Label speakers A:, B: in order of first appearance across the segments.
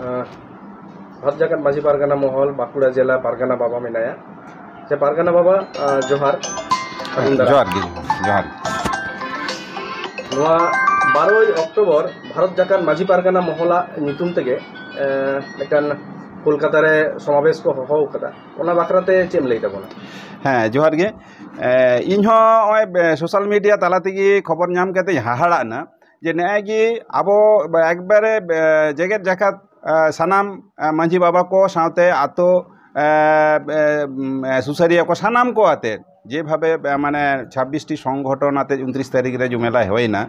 A: भारत जागत माझी पारगाना महल बाकुड़ा जिला पारगाना बाबा मेनाया से पारगाना बाबा जोहार
B: जोहार गे जोहार
A: 12 अक्टोबर भारत जागत माझी पारगाना महला नितुम तेगे मिदटान कोलकाता रे समावेश को होहो कदा ओना बाखराते चेम लई ताबोना
B: हाँ जोहार गे इन सोशल मीडिया ताला तेगे खबर नाम कते हाहाड़ा ना जे नेगे आबो एकबारे जेगेत जाकात सानाम मांझी बाबा को साथे आतो सुसारिया को सानाम को आते जे भावे माने 26टी संगठन आते 29 तारीख रे जुमेला होइना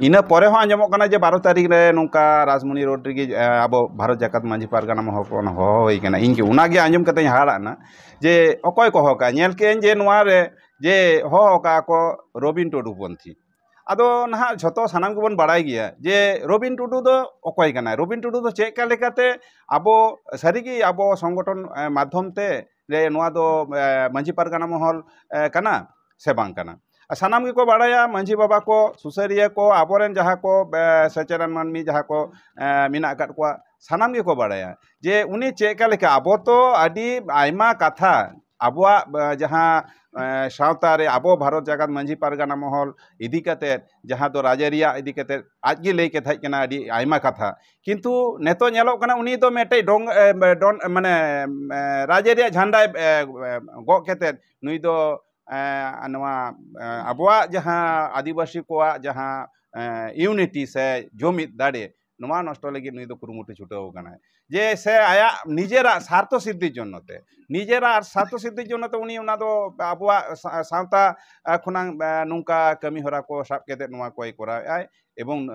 B: इना परे हो आंजमोग कना जे 12 तारीख रे नोंका राजमणि रोड रे आबो भारत जाकात मांझी पारगाना महकन हो होई कना इनके उनागे आंजम कते हाड़ा ना जे अकय को होका नेल के जे नोआ रे जे हो होका को रबिन टुडू पंथी आदो ना झतो सानाम को बन बाड़ाई गया जे रबिन टुडू दो अकय कना रबिन टुडू दो चेक लेकाते आबो सारिगी आबो संगठन माध्यम ते रे नोआ दो मांझी पारगाना महल कना से बांग कना सानाम के को बाड़ाया मांझी बाबा को सुसारिया को आबोरेन जहाँ को सचेतन मानमी जहाँ को मिना काट को सानाम के को बाड़ाया जे उनी चेक लेका आबो तो आदि आयमा कथा आबोआ जहाँ सावता रे आबो भारत जागत मांझी पारगाना महल इदी कते जहाँ तो राजरिया इदी कते आज गे लई के थाई कना आदि आयमा कथा किंतु नेतो नेलो कना उनी तो मेटे डोंग माने राजरिया झंडा गो कते नुई दो नवा आबोआ जहाँ आदिवासी को जहाँ यूनिटी से जुमिद दाड़े नवा नष्ट लगी नुई दो कुरुमुटु छुटाव कना जे से आया निजेरा स्वार्थ सिद्धि जन्नते निजेरा स्वार्थ सिद्धि जन्नते उनी उना दो आबोआ सावता खुना नुंका कमी हरा को साब केते नवा कोई कराय एवं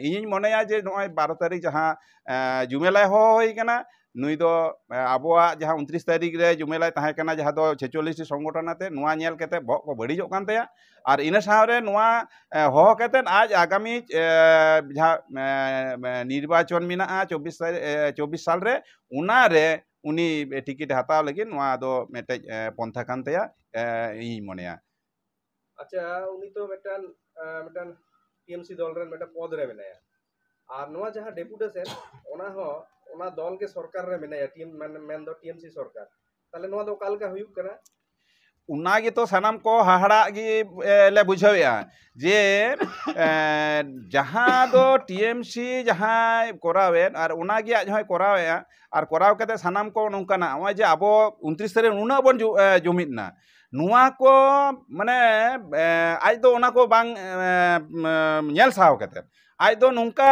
B: इᱧ मनेया जे नय 12 तारीख जहाँ जुमेला होई कना नुई दो आबोआ जहाँ 29 तारीख रे जुमेला ताहे कना जहाँ दो 46 संगठन आते नुआ नेल केते बहक को बड़ीजो कान तया और इन सावरे नुआ हो केते आज आगामी जहाँ निर्वाचन मिना 24 साल रे उना रे उनी टिकट हताव लगी नुआ दो मेटे पंथा कान तया इᱧ मनेया
A: अच्छा उनी तो मेटान टीएमसी दल रे मेटा पद रे मेनाया और नुआ जहाँ डेपुटेशन ओना हो ओना दल के सरकार रे मेनाया टीम मेन दो टीएमसी सरकार ताले नुआ दो काल का हुयुक कना
B: उनागे तो सानाम को हाहाड़ा गे ले बुझावेया जे जहाँ दो टीएमसी जहाँ करावेन और उनागे आज होय करावेया और कराव कते सानाम को नोंकाना ओय जे आबो 29 तारीख उना बन जुमिद ना नुआ को माने आज दो उना को बांग नेल साव कते आज दो नुंका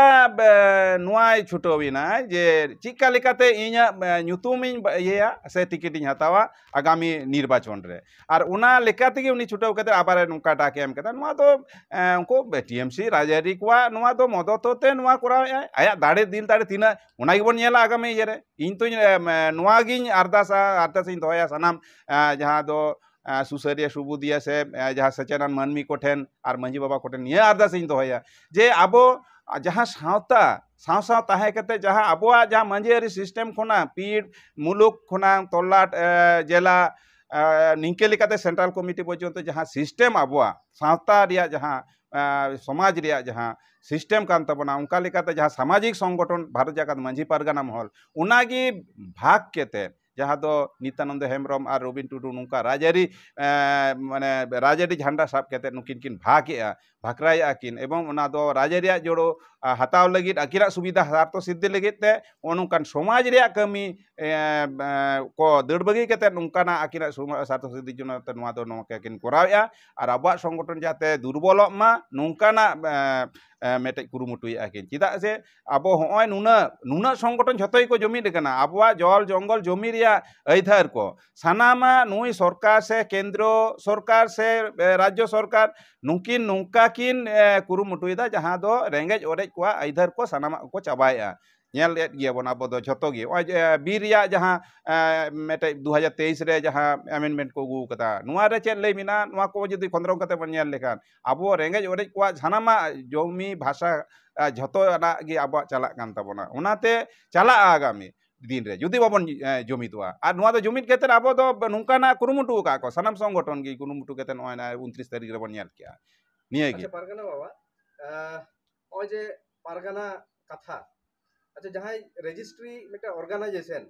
B: नुआय छुटोविना जे चिका लेकाते इña ᱧᱩᱛᱩᱢᱤᱧ इया से टिकट हतावा आगामी निर्वाचन रे और उना लेकाते गे उनी छुटाव कते आबार नुंका डाके एम कते नुआ दो उनको टीएमसी राजरी को नुआ दो मदतते नुआ करावे आया दाड़े दिल दाड़े तिना उना गेबन नेला आगामी इया रे इन तो नुआ गिñ अरदासिñ दोया सनाम जहाँ दो सुसारिया सुबुदिया से जहाँ सचेतन मानमी को ठेन और मांझी बाबा को ठेन ये अरदासिñ दोया जे आबो जहाँ सावता साव साव ताहे कते जहाँ आबोआ जहाँ मांझियारी सिस्टम खोना पीड़ मुलुक खोना तोलाट जिला निंके लेकाते सेंट्रल कमिटी पर्यंत जहाँ सिस्टम आबोआ सावता रिया जहाँ समाज रिया जहाँ सिस्टम कान तबना उनका लेकाते जहाँ सामाजिक संगठन भारत जागत मांझी पारगाना महल उनागी भाग केते जहाँ दो नित्यानंद हेम्ब्रम और रबिन टुडू नुंका राजरी माने राजरी झंडा साब केते नुकिन किन भागेआ भाकराया किन एवं उना दो राजरिया जोड़ो हताव लगित अकिरा सुविधा स्वार्थ सिद्धि लगित ते ओनुकान समाज रिया कमी को दड़बगी केते नुंकाना अकिरा स्वार्थ सिद्धि जन ते नुआ दो नोके किन करावेआ और आबा संगठन जाते दुर्बलक मा नुंकाना मेटे कुरुमुटुया किन चिदा से आबो होय नुना संगठन झतोय को जमीन कना आबोआ जल जंगल जमी रिया अइधार को सानामा नुई सरकार से केंद्र सरकार से राज्य सरकार नुकिन नुंका किन कुरुमुटुयदा जहाँ दो रेंगेज ओरेज को अइधार को सानामा को चाबाया नेल गया बना बदो झतो गे बीर रिया जहाँ मेटे 2023 रे जहाँ अमेंडमेंट को गु कता नुआ रे चेल ले मिना नुआ को जदि खंद्रंग कते बन नेल लेखान आबो रेंगेज ओरेज को सानामा जमी भाषा झतो ना गे आबो चला कान तबना उनाते चला आगामी दिन रे जुदी बाबन जुमिदवा और नुआ दो जुमिद केते आबो दो नुंकाना कुरुमुटु का को सानाम संगठन गे कुरुमुटु केते नय 29 तारीख रे बन नेल किया निये गे
A: अच्छा पारगाना बाबा ओय जे पारगाना कथा अच्छा जहां रजिस्ट्री मेटा ऑर्गेनाइजेशन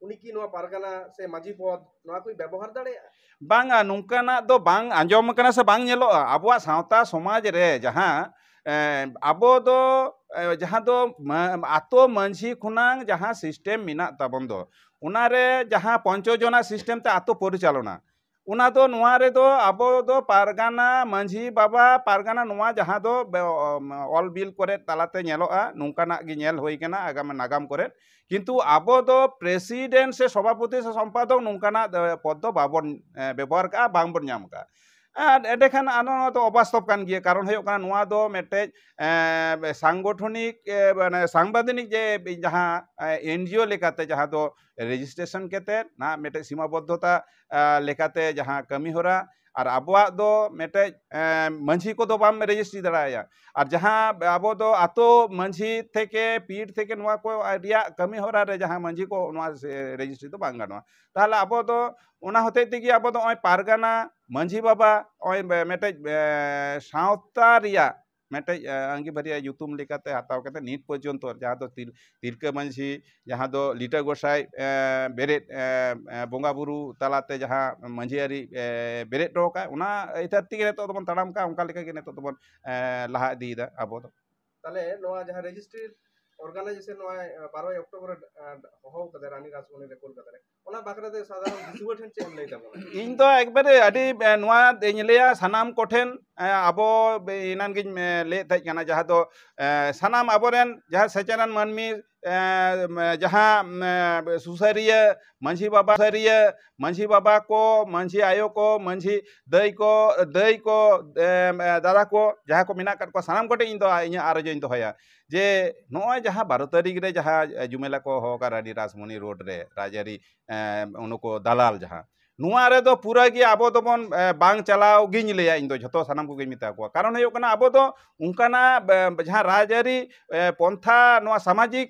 A: उनी की नोआ पारगाना से माजी पद नोआ कोई व्यवहार दाड़े
B: बांगा नुंकाना दो बांग आंजम कना से बांग नेलो आबुआ सावता समाज रे जहां आबो दो जहां दो आतो मांझी खुनांग जहां सिस्टम मिना ताबन दो उनारे जहां पंचजना सिस्टम ते आतो परिचालना उना दो नुआ रे दो आबो दो पारगाना मांझी बाबा पारगाना नुआ जहां दो ऑल बिल करे तालाते नेलोआ नुंकाना गी नेल होई कना आगाम नागाम करे किंतु आबो दो प्रेसिडेंट से सभापति से संपादक नुंकाना पद दो बाबन व्यवहार का बांग बन नाम का एडेखान आनो तो अबास्तव कान गिया कारण होयो काना नुआ दो मेटे सांगठनिक माने सांबादिक जे जहां एनजीओ लेकाते जहां दो रेजिस्ट्रेशन केते ना मेटे सीमाबद्धता लेकाते जहां कमी होरा और आबुआ दो मेटे मांझी को दो बाम रेजिस्ट्री दराया और जहां आबो दो आतो मांझी थेके पीठ थेके नुआ को रिया कमी होरा रे जहां मांझी को नुआ रेजिस्ट्री तो बांग गानोa ताहले आबो दो उना होते तेगी आबो दो ओय पारगाना मांझी बाबा ओय मेटे सावता रिया मेटे अंगी भरिया युतुम लेकाते हताव कते नीट पर्यंत जहां दो तिरका मांझी जहां दो लिटा गोसाई बेरे बोंगा बुरु तालाते जहां मांझियारी बेरे टोका उना इधर तिगे नेतो तबन तड़ाम का उनका लेका के नेतो तबन लहा दी दा आबो दो
A: ताले नोआ जहां रजिस्ट्री ऑर्गेनाइजेशन नोआ 12 अक्टूबर होहो कदे रानी राजमणि रे कोल कदे ओना बाकरा दे साधारण दिसुवा ठेन चेम लई ताबो
B: इन तो एकबारे अडी नुआ देनिलेया सनाम कोठेन आबो इनान गिन ले थाई काना जहां दो सनाम आबोरेन जहां सचेतन मानमी जहां सुसारिया मांझी बाबा को मांझी आयो को मांझी दई को दादा को जहां को मिना को सनाम कोटे इन दो इन आरो जो इन दोया जे नोय जहां 12 तारीख रे जहां जुमेला को होगा रानी राजमणि रोड रे राजारी उनको दलाल जहां नुआ रे दो पूरा गी आबो दोबन बांग चलाव गिन लेया इन दो झतो सनाम को गिन मिता को कारण होयो कना आबो दो उनकाना जहां राजारी पंथा नुआ सामाजिक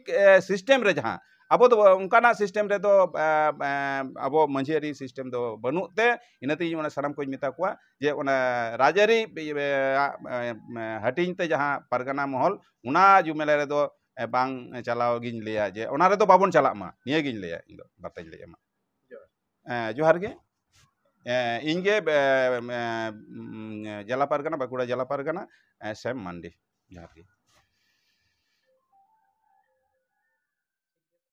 B: सिस्टम रे जहां आबो दो उनकाना सिस्टम रे दो आबो मंझियारी सिस्टम दो बनुते इनते उना सनाम को मिता को जे उना राजारी हटिंग ते जहां परगना महल उना जुमेला रे दो बांग चलाव गिन लेया जे उना रे दो बाबन चला मा निया गिन लेया इन दो बाताई लेया मा जोहार गे इनगे जला पारगना बाकुड़ा जला पारगना सैम मांडी जोहार गे।